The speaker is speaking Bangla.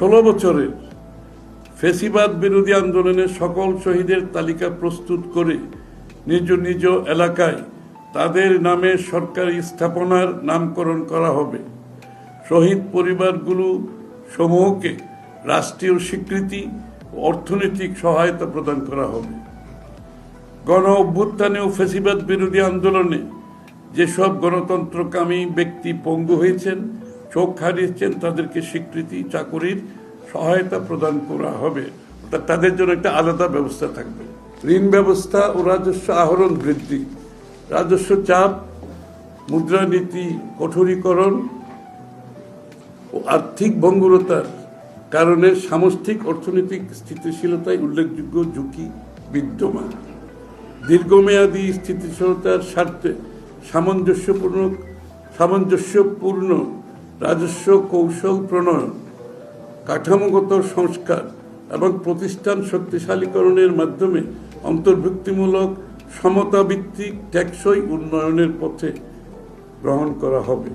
16 বছরের ফ্যাসিবাদ বিরোধী আন্দোলনের সকল শহীদের তালিকা প্রস্তুত করে নিজ নিজ এলাকায় তাদের নামে সরকারি স্থাপনার নামকরণ করা হবে। শহীদ পরিবারগুলো সমূহকে রাষ্ট্রীয় স্বীকৃতি ও অর্থনৈতিক সহায়তা প্রদান করা হবে। গণ অভ্যুত্থানে ও ফ্যাসিবাদ বিরোধী আন্দোলনে যেসব গণতন্ত্রকামী ব্যক্তি পঙ্গু হয়েছেন, চোখ হারিয়েছেন, তাদেরকে স্বীকৃতি, চাকুরির সহায়তা প্রদান করা হবে। অর্থাৎ তাদের জন্য একটা আলাদা ব্যবস্থা থাকবে। ঋণ ব্যবস্থা ও রাজস্ব আহরণ বৃদ্ধি, রাজস্ব চাপ, মুদ্রানীতি কঠোরীকরণ ও আর্থিক ভঙ্গুরতার কারণে সামষ্টিক অর্থনৈতিক স্থিতিশীলতায় উল্লেখযোগ্য ঝুঁকি বিদ্যমান। দীর্ঘমেয়াদী স্থিতিশীলতার স্বার্থে সামঞ্জস্যপূর্ণ রাজস্ব কৌশল প্রণয়ন, কাঠামোগত সংস্কার এবং প্রতিষ্ঠান শক্তিশালীকরণের মাধ্যমে অন্তর্ভুক্তিমূলক সমতাভিত্তিক টেকসই উন্নয়নের পথে গ্রহণ করা হবে।